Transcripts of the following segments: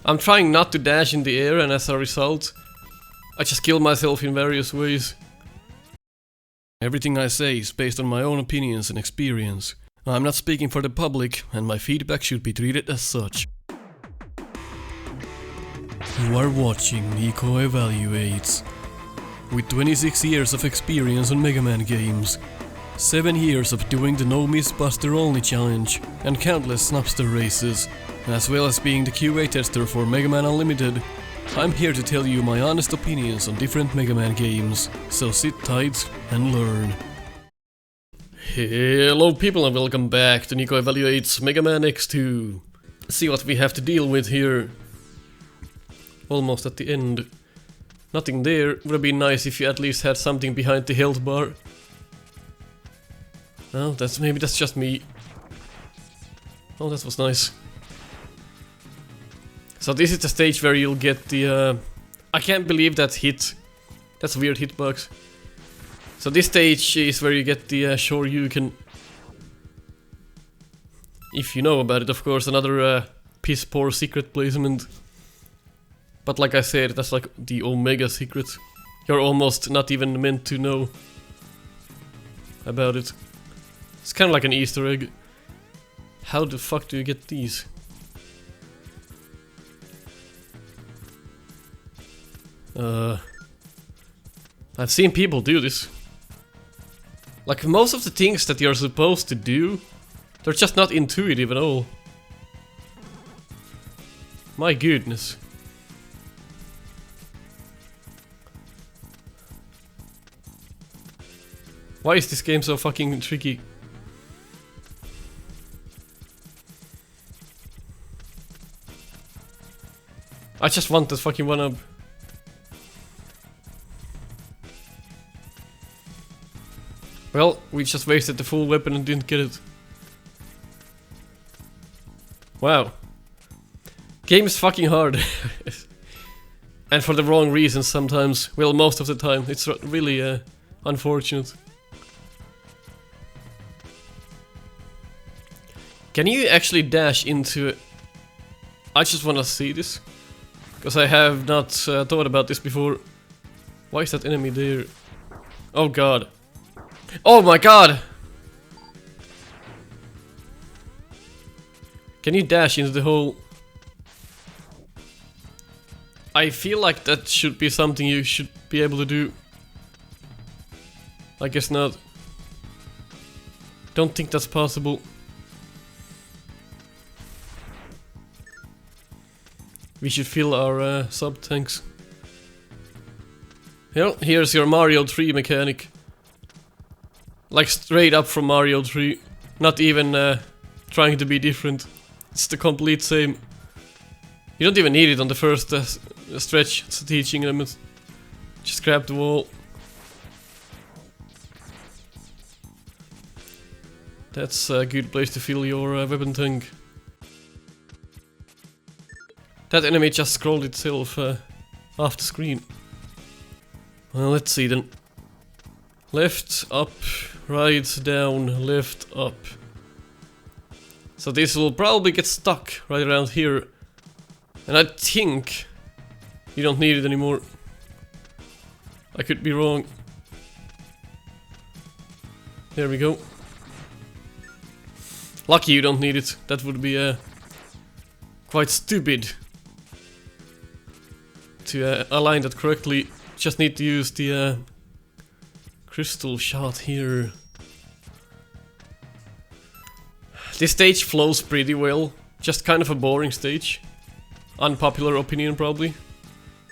I'm trying not to dash in the air, and as a result, I just kill myself in various ways. Everything I say is based on my own opinions and experience. I'm not speaking for the public, and my feedback should be treated as such. You are watching Nico Evaluates. With 26 years of experience on Mega Man games, 7 years of doing the No Miss Buster Only challenge, and countless Snupster Races, as well as being the QA tester for Mega Man Unlimited, I'm here to tell you my honest opinions on different Mega Man games, so sit tight and learn. Hello people and welcome back to Nico Evaluates Mega Man X2. Let's see what we have to deal with here. Almost at the end. Nothing there. Would have been nice if you at least had something behind the health bar. Oh, maybe that's just me. Oh, that was nice. So this is the stage where you'll get the I can't believe that hit. That's a weird hitbox. So this stage is where you get the Shoryuken. If you know about it, of course, another piss poor secret placement. But like I said, that's like the Omega secret. You're almost not even meant to know about it. It's kind of like an Easter egg. How the fuck do you get these? I've seen people do this. Like most of the things that you're supposed to do, they're just not intuitive at all. My goodness. Why is this game so fucking tricky? I just want this fucking one-up. Well, we just wasted the full weapon and didn't get it. Wow. Game is fucking hard. And for the wrong reasons sometimes. Well, most of the time. It's really unfortunate. Can you actually dash into it? I just wanna see this. Because I have not thought about this before. Why is that enemy there? Oh god. Oh my god! Can you dash into the hole? I feel like that should be something you should be able to do. I guess not. Don't think that's possible. We should fill our sub-tanks. Well, here's your Mario 3 mechanic. Like straight up from Mario 3. Not even trying to be different. It's the complete same. You don't even need it on the first stretch. It's teaching them. Just grab the wall. That's a good place to fill your weapon tank. That enemy just scrolled itself off the screen. Well, let's see then. Left, up, right, down, left, up. So this will probably get stuck right around here. And I think you don't need it anymore. I could be wrong. There we go. Lucky you don't need it. That would be quite stupid to align that correctly. Just need to use the crystal shot here. This stage flows pretty well. Just kind of a boring stage. Unpopular opinion probably.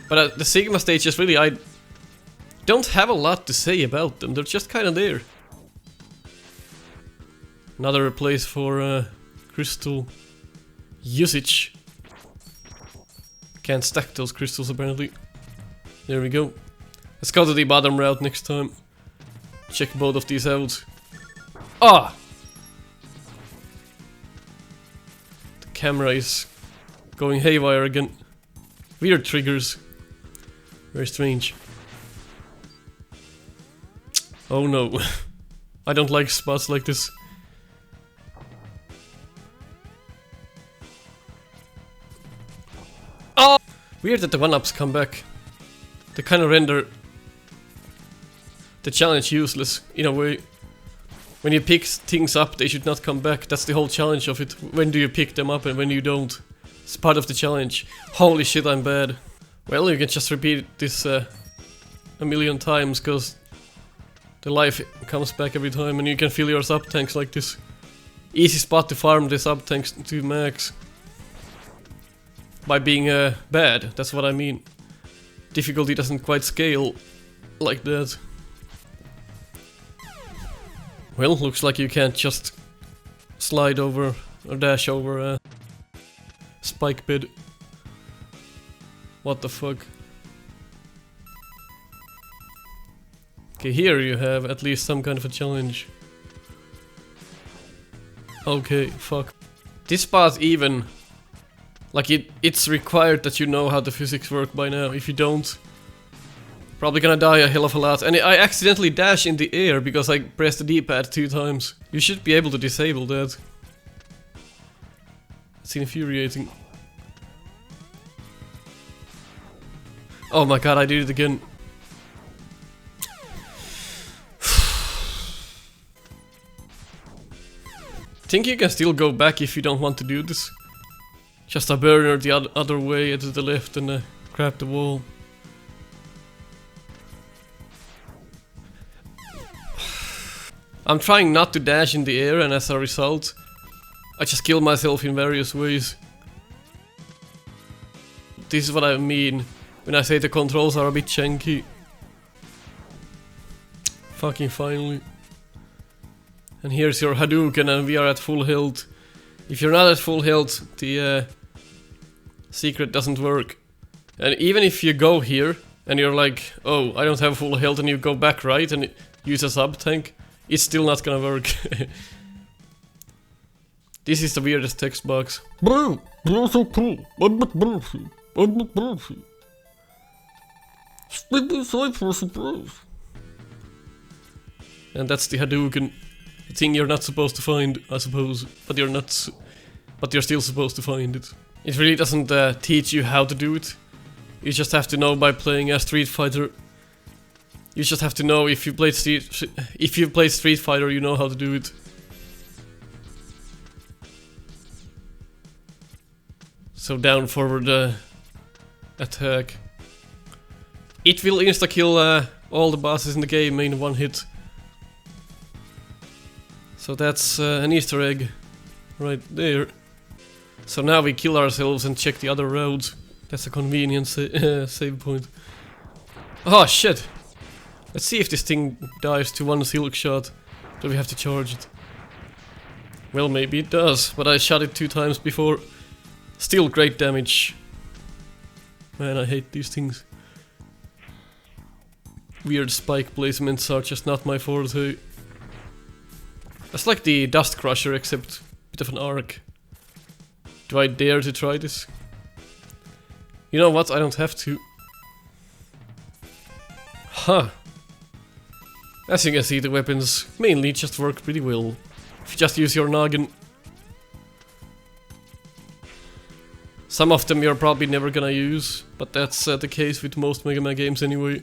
But the Sigma stages really, I don't have a lot to say about them. They're just kind of there. Another place for crystal usage. Can't stack those crystals apparently. There we go. Let's go to the bottom route next time. Check both of these out. Ah! The camera is going haywire again. Weird triggers. Very strange. Oh no. I don't like spots like this. Weird that the 1-ups come back. They kind of render the challenge useless, in a way. When you pick things up, they should not come back. That's the whole challenge of it. When do you pick them up and when you don't? It's part of the challenge. Holy shit, I'm bad. Well, you can just repeat this a million times, cause the life comes back every time and you can fill your sub-tanks like this. Easy spot to farm the sub-tanks to max. By being bad, that's what I mean. Difficulty doesn't quite scale like that. Well, looks like you can't just slide over or dash over a spike bed. What the fuck? Okay, here you have at least some kind of a challenge. Okay, fuck. This part even... Like it's required that you know how the physics work by now. If you don't, probably gonna die a hell of a lot. And I accidentally dash in the air because I pressed the D-pad 2 times. You should be able to disable that. It's infuriating. Oh my god, I did it again. Think you can still go back if you don't want to do this. Just a burner the other way to the left and grab the wall. I'm trying not to dash in the air and as a result, I just kill myself in various ways. This is what I mean when I say the controls are a bit janky. Fucking finally. And here's your Hadouken and we are at full health. If you're not at full health, the secret doesn't work. And even if you go here and you're like, oh, I don't have full health, and you go back right and use a sub-tank, it's still not gonna work. This is the weirdest text box. And that's the Hadouken. The thing you're not supposed to find, I suppose, but you're still supposed to find it. It really doesn't teach you how to do it. You just have to know by playing a Street Fighter. You just have to know if you play Street Fighter, you know how to do it. So down, forward, attack. It will insta-kill all the bosses in the game in one hit. So that's an Easter egg right there. So now we kill ourselves and check the other roads. That's a convenient save point. Oh shit! Let's see if this thing dives to one silk shot. Do we have to charge it? Well, maybe it does, but I shot it 2 times before. Still great damage. Man, I hate these things. Weird spike placements are just not my forte. That's like the Dust Crusher, except a bit of an arc. Do I dare to try this? You know what? I don't have to. Huh. As you can see, the weapons mainly just work pretty well. If you just use your noggin. Some of them you're probably never gonna use, but that's the case with most Mega Man games anyway.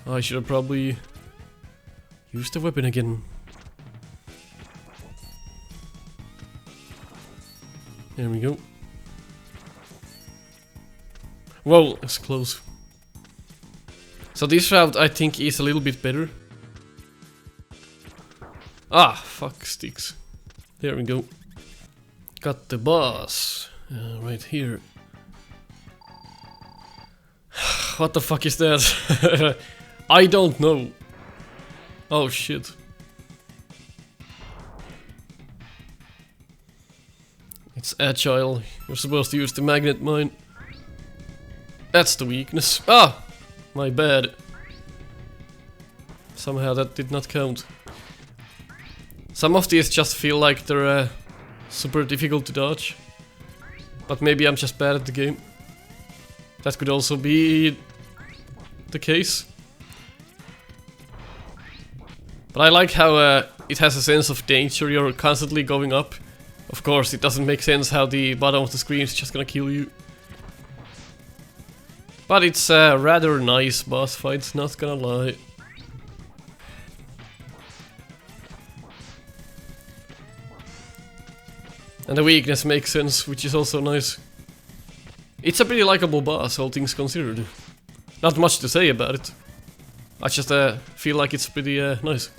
I should have probably used the weapon again. There we go. Whoa, that's close. So this route I think is a little bit better. Ah, fuck sticks. There we go. Got the boss right here. What the fuck is that? I don't know. Oh shit. It's agile. You're supposed to use the magnet mine. That's the weakness. Ah! My bad. Somehow that did not count. Some of these just feel like they're super difficult to dodge. But maybe I'm just bad at the game. That could also be the case. But I like how it has a sense of danger. You're constantly going up Of course, it doesn't make sense how the bottom of the screen is just gonna kill you. But it's a rather nice boss fight, not gonna lie. And the weakness makes sense, which is also nice. It's a pretty likable boss, all things considered. Not much to say about it. I just feel like it's pretty nice.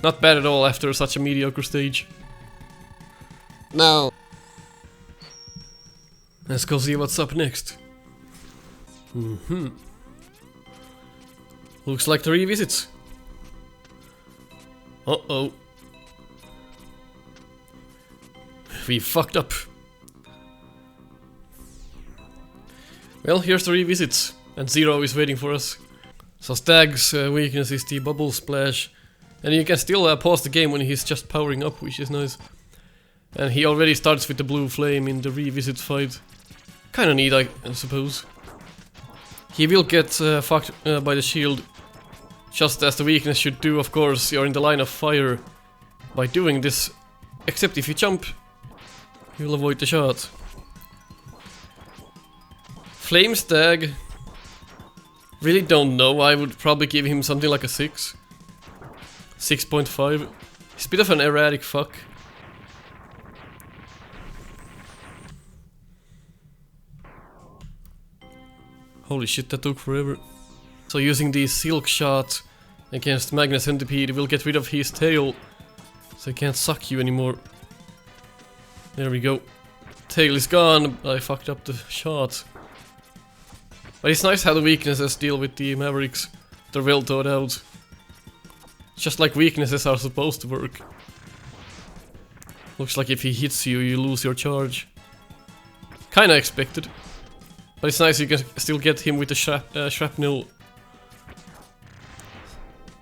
Not bad at all after such a mediocre stage. No. Let's go see what's up next. Looks like 3 visits. Uh-oh. We fucked up. Well, here's 3 visits, and 0 is waiting for us. So Stag's weakness is the bubble splash, and you can still pause the game when he's just powering up, which is nice. And he already starts with the blue flame in the revisit fight. Kinda neat, I suppose. He will get fucked by the shield, just as the weakness should do. Of course, you're in the line of fire by doing this, except if you jump, you'll avoid the shot. Flame Stag. Really don't know, I would probably give him something like a 6. 6.5. He's a bit of an erratic fuck. Holy shit, that took forever. So using the Silk Shot against Magna Centipede will get rid of his tail, so he can't suck you anymore. There we go. Tail is gone, I fucked up the shot. But it's nice how the weaknesses deal with the Mavericks. They're well thought out. Just like weaknesses are supposed to work. Looks like if he hits you, you lose your charge. Kinda expected. But it's nice you can still get him with the shrapnel.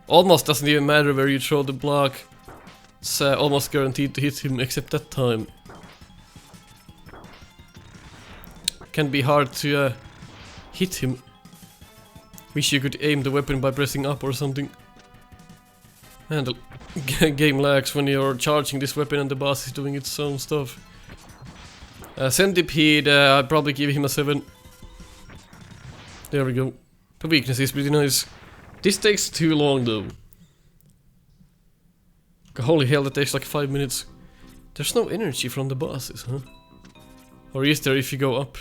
Almost doesn't even matter where you throw the block. It's almost guaranteed to hit him, except that time. Can be hard to hit him. Wish you could aim the weapon by pressing up or something. And the game lags when you're charging this weapon and the boss is doing its own stuff. Centipede, I'd probably give him a 7. There we go. The weakness is pretty nice. This takes too long though. Holy hell, that takes like 5 minutes. There's no energy from the bosses, huh? Or is there if you go up?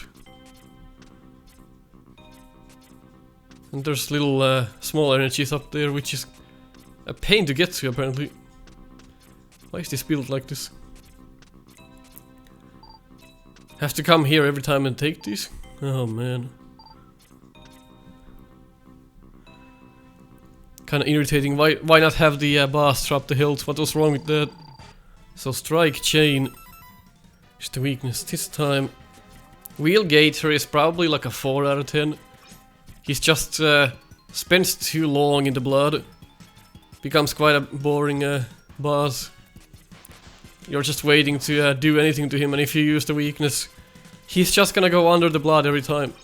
And there's little small energies up there, which is a pain to get to apparently. Why is this built like this? Have to come here every time and take these? Oh man. Kinda irritating. Why not have the boss drop the health? What was wrong with that? So Strike Chain is the weakness this time. Wheel Gator is probably like a 4 out of 10. He's just spends too long in the blood. Becomes quite a boring boss. You're just waiting to do anything to him, and if you use the weakness, he's just gonna go under the blood every time.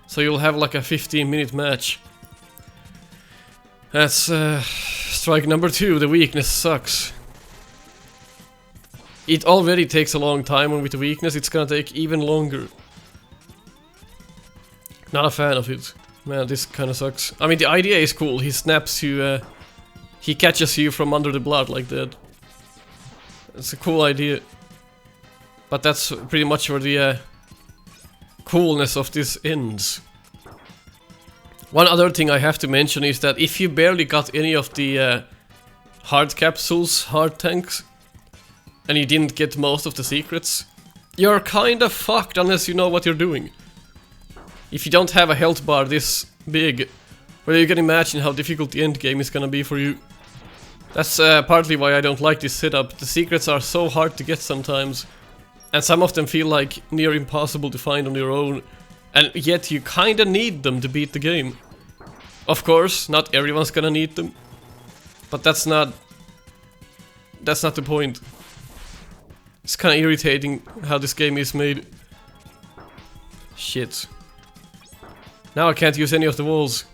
So you'll have like a 15-minute match. That's strike number 2, the weakness sucks. It already takes a long time, and with the weakness it's gonna take even longer. Not a fan of it. Man, this kinda sucks. I mean, the idea is cool. He snaps you, he catches you from under the blood like that. It's a cool idea. But that's pretty much where the coolness of this ends. One other thing I have to mention is that if you barely got any of the heart capsules, heart tanks, and you didn't get most of the secrets, you're kinda fucked unless you know what you're doing. If you don't have a health bar this big, well, you can imagine how difficult the endgame is gonna be for you. That's partly why I don't like this setup. The secrets are so hard to get sometimes, and some of them feel like near impossible to find on your own, and yet you kinda need them to beat the game. Of course, not everyone's gonna need them, but that's not the point. It's kinda irritating how this game is made. Shit. Now I can't use any of the walls.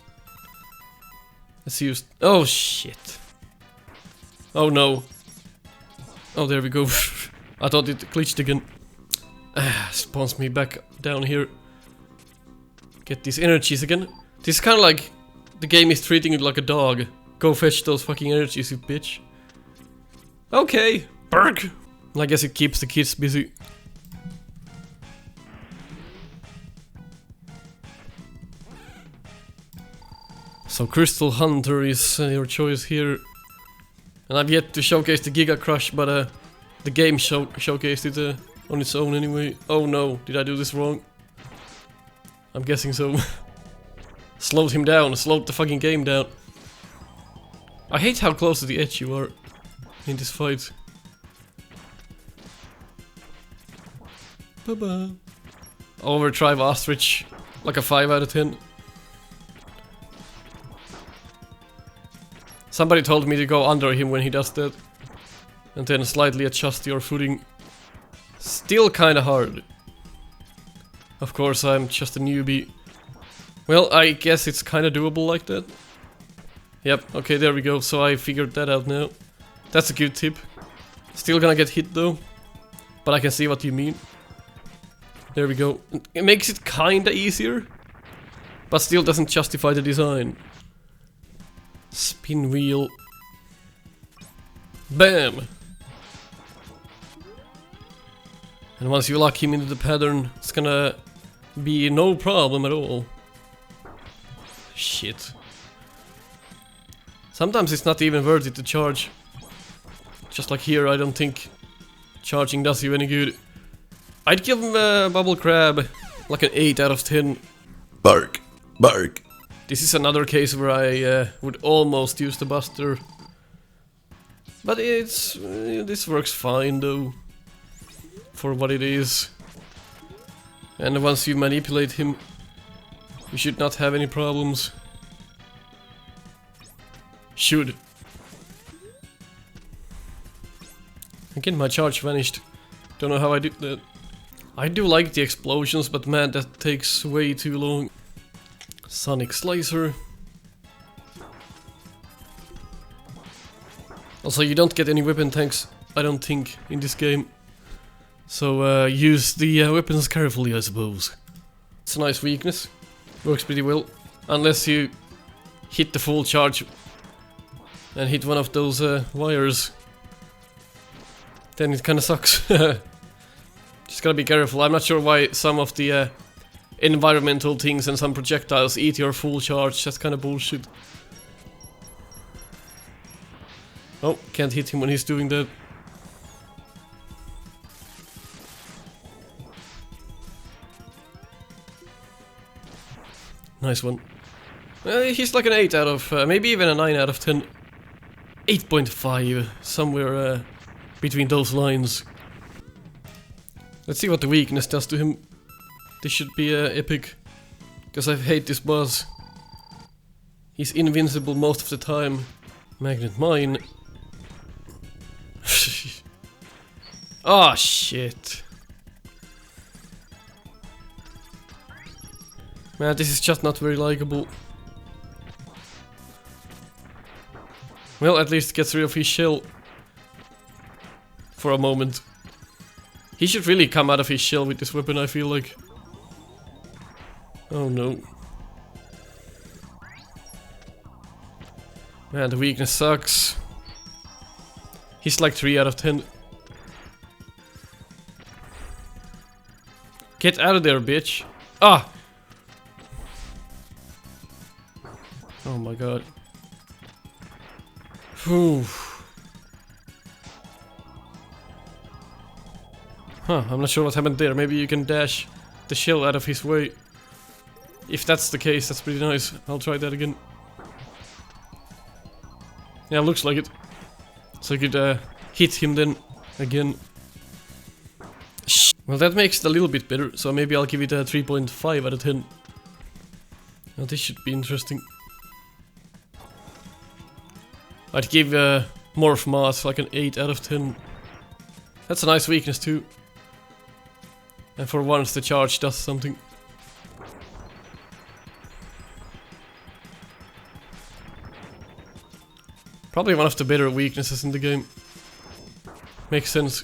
Let's use... Oh shit. Oh no. Oh, there we go. I thought it glitched again. Spawns me back down here. Get these energies again. This is kind of like the game is treating you like a dog. Go fetch those fucking energies, you bitch. Okay, bark. I guess it keeps the kids busy. So Crystal Hunter is your choice here. And I've yet to showcase the Giga Crush, but the game showcased it on its own anyway. Oh no, did I do this wrong? I'm guessing so. Slowed him down, slowed the fucking game down. I hate how close to the edge you are in this fight. Bye-bye. Overdrive Ostrich, like a 5 out of 10. Somebody told me to go under him when he does that. And then slightly adjust your footing. Still kinda hard. Of course, I'm just a newbie. Well, I guess it's kinda doable like that. Yep, okay, there we go. So I figured that out now. That's a good tip. Still gonna get hit though. But I can see what you mean. There we go. It makes it kinda easier. But still doesn't justify the design. Spin wheel. Bam! And once you lock him into the pattern, it's gonna be no problem at all. Shit. Sometimes it's not even worth it to charge. Just like here, I don't think charging does you any good. I'd give him a bubble crab like an 8 out of 10. Bark. Bark. This is another case where I would almost use the buster. But it's... this works fine though. For what it is. And once you manipulate him, you should not have any problems. Should. Again, my charge vanished. Don't know how I did that. I do like the explosions, but man, that takes way too long. Sonic Slicer. Also, you don't get any weapon tanks, I don't think, in this game. So use the weapons carefully, I suppose. It's a nice weakness. Works pretty well. Unless you hit the full charge and hit one of those wires. Then it kinda sucks. Just gotta be careful. I'm not sure why some of the environmental things and some projectiles eat your full charge. That's kinda bullshit. Oh, can't hit him when he's doing that. Nice one. He's like an 8 out of... maybe even a 9 out of 10. 8.5, somewhere between those lines. Let's see what the weakness does to him. This should be epic. Because I hate this boss. He's invincible most of the time. Magnet Mine. Oh shit. Man, this is just not very likable. Well, at least gets rid of his shell. For a moment. He should really come out of his shell with this weapon, I feel like. Oh no. Man, the weakness sucks. He's like 3 out of 10. Get out of there, bitch. Ah! Oh my god. Whew. Huh, I'm not sure what happened there. Maybe you can dash the shell out of his way. If that's the case, that's pretty nice. I'll try that again. Yeah, looks like it. So I could hit him then again. Well, that makes it a little bit better, so maybe I'll give it a 3.5 out of 10. Now this should be interesting. I'd give Morph Mass like an 8 out of 10. That's a nice weakness too. And for once the charge does something. Probably one of the better weaknesses in the game. Makes sense.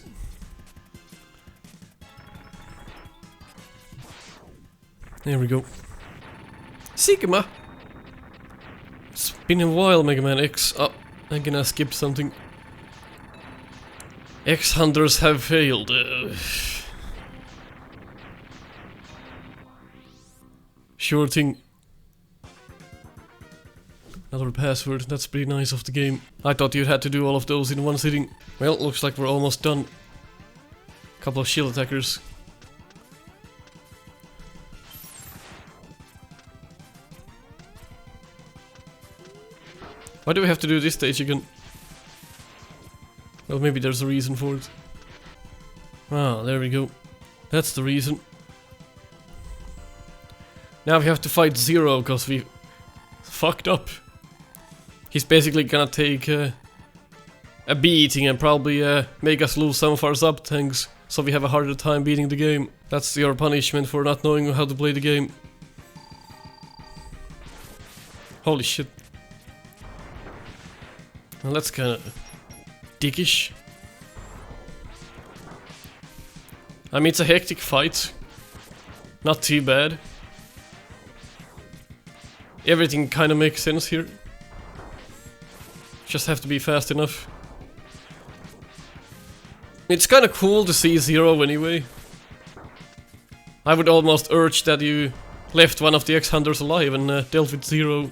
There we go. Sigma! It's been a while, Mega Man X. Oh, I'm gonna skip something. X-Hunters have failed. Sure thing. Another password, that's pretty nice of the game. I thought you had to do all of those in one sitting. Well, looks like we're almost done. Couple of shield attackers. Why do we have to do this stage again? Well, maybe there's a reason for it. Ah, there we go. That's the reason. Now we have to fight Zero, because we fucked up. He's basically gonna take a beating and probably make us lose some of our sub-tanks, so we have a harder time beating the game. That's your punishment for not knowing how to play the game. Holy shit. Well, that's kinda dickish. I mean, it's a hectic fight. Not too bad. Everything kinda makes sense here. Just have to be fast enough. It's kinda cool to see Zero anyway. I would almost urge that you left one of the X-Hunters alive and dealt with Zero.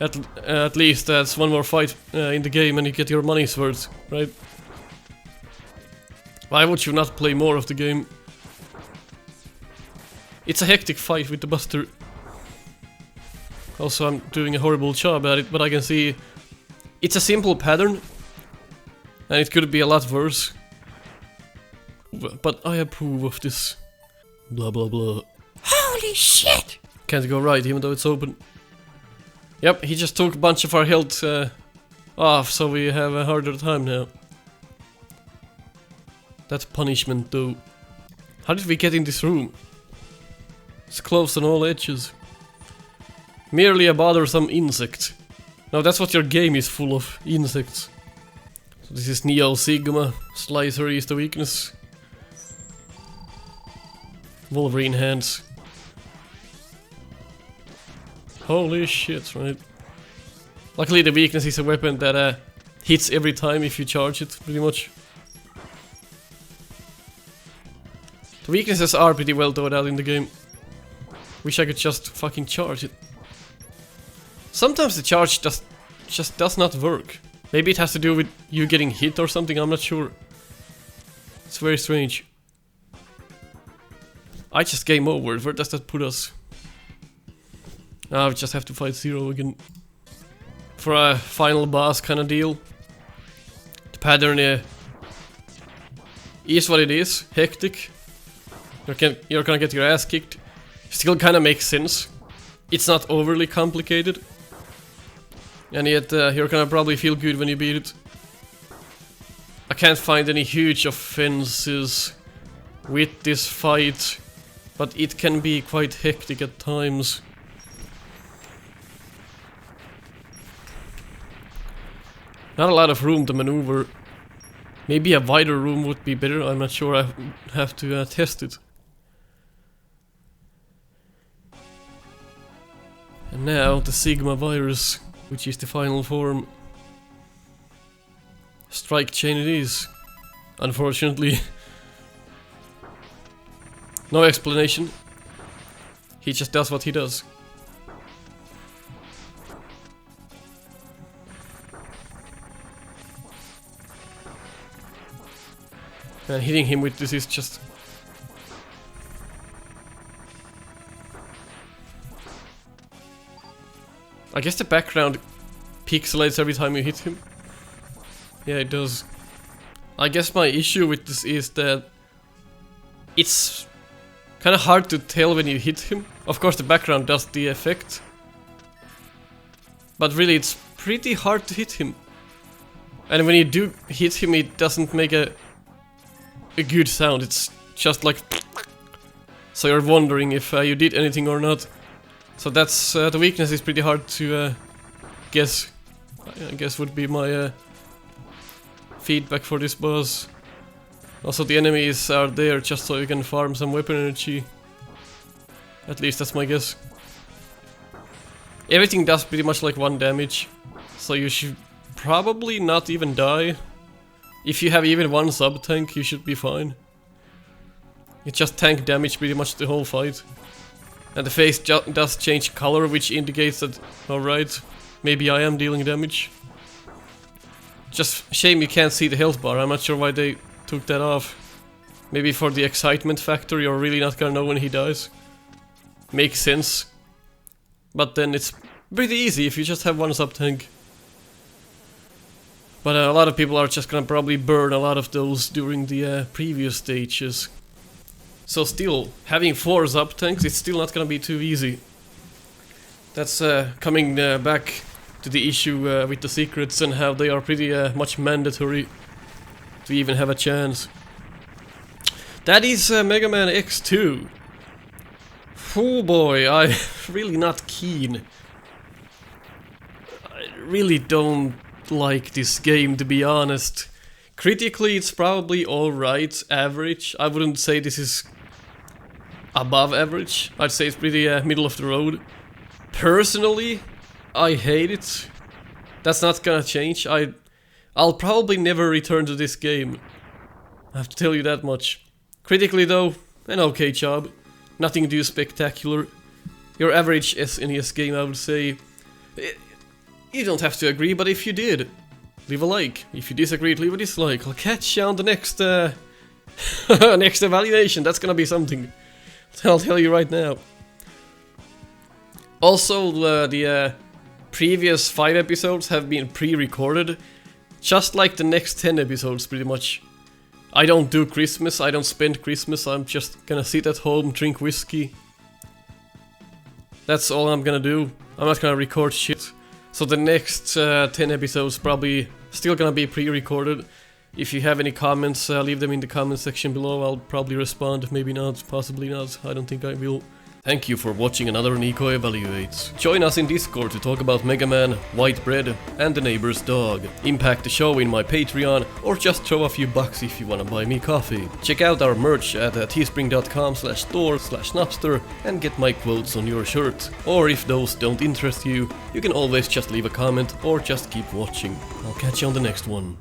At least that's one more fight in the game and you get your money's worth, right? Why would you not play more of the game? It's a hectic fight with the Buster. Also, I'm doing a horrible job at it, but I can see it's a simple pattern and it could be a lot worse. But I approve of this. Blah blah blah. Holy shit! Can't go right even though it's open. Yep, he just took a bunch of our health off, so we have a harder time now. That's punishment though. How did we get in this room? It's closed on all edges. Merely a bothersome insect. No, that's what your game is full of, insects. So this is Neo Sigma. Slicer is the weakness. Wolverine hands. Holy shit, right? Luckily the weakness is a weapon that hits every time if you charge it, pretty much. The weaknesses are pretty well thought out in the game. Wish I could just fucking charge it. Sometimes the charge just does not work. Maybe it has to do with you getting hit or something, I'm not sure. It's very strange. I just game over, where does that put us? Now we just have to fight Zero again. For a final boss kind of deal. The pattern is what it is, hectic. You're gonna get your ass kicked. Still kinda makes sense. It's not overly complicated. And yet you're gonna probably feel good when you beat it. I can't find any huge offenses with this fight, but it can be quite hectic at times. Not a lot of room to maneuver. Maybe a wider room would be better, I'm not sure, I have to test it. And now the Sigma virus, which is the final form. Strike chain it is, unfortunately. No explanation. He just does what he does. And hitting him with this is just... I guess the background pixelates every time you hit him. Yeah, it does. I guess my issue with this is that it's kind of hard to tell when you hit him. Of course the background does the effect, but really it's pretty hard to hit him. And when you do hit him, it doesn't make a good sound, it's just like... So you're wondering if you did anything or not. So that's the weakness is pretty hard to guess. I guess would be my feedback for this boss. Also the enemies are there just so you can farm some weapon energy. At least that's my guess. Everything does pretty much like 1 damage, so you should probably not even die. If you have even 1 sub-tank, you should be fine. You just tank damage pretty much the whole fight. And the face does change color, which indicates that, alright, maybe I am dealing damage. Just shame you can't see the health bar, I'm not sure why they took that off. Maybe for the excitement factor, you're really not gonna know when he dies. Makes sense. But then it's pretty easy if you just have 1 sub-tank. But a lot of people are just gonna probably burn a lot of those during the previous stages. So still, having 4 sub-tanks, it's still not gonna be too easy. That's coming back to the issue with the secrets and how they are pretty much mandatory to even have a chance. That is Mega Man X2. Oh boy, I'm really not keen. I really don't like this game, to be honest. Critically, it's probably alright, average. I wouldn't say this is above average. I'd say it's pretty middle of the road. Personally, I hate it. That's not gonna change. I'll probably never return to this game. I have to tell you that much. Critically though, an okay job. Nothing too spectacular. Your average SNES game, I would say. You don't have to agree, but if you did, leave a like. If you disagreed, leave a dislike. I'll catch you on the next next evaluation. That's gonna be something. I'll tell you right now. Also, the previous 5 episodes have been pre-recorded, just like the next 10 episodes, pretty much. I don't do Christmas, I don't spend Christmas, I'm just gonna sit at home, drink whiskey. That's all I'm gonna do. I'm not gonna record shit. So the next 10 episodes probably still gonna be pre-recorded. If you have any comments, leave them in the comment section below. I'll probably respond, maybe not, possibly not. I don't think I will. Thank you for watching another Nico Evaluates. Join us in Discord to talk about Mega Man, White Bread, and the neighbor's dog. Impact the show in my Patreon, or just throw a few bucks if you wanna buy me coffee. Check out our merch at teespring.com/store/snupster and get my quotes on your shirt. Or if those don't interest you, you can always just leave a comment or just keep watching. I'll catch you on the next one.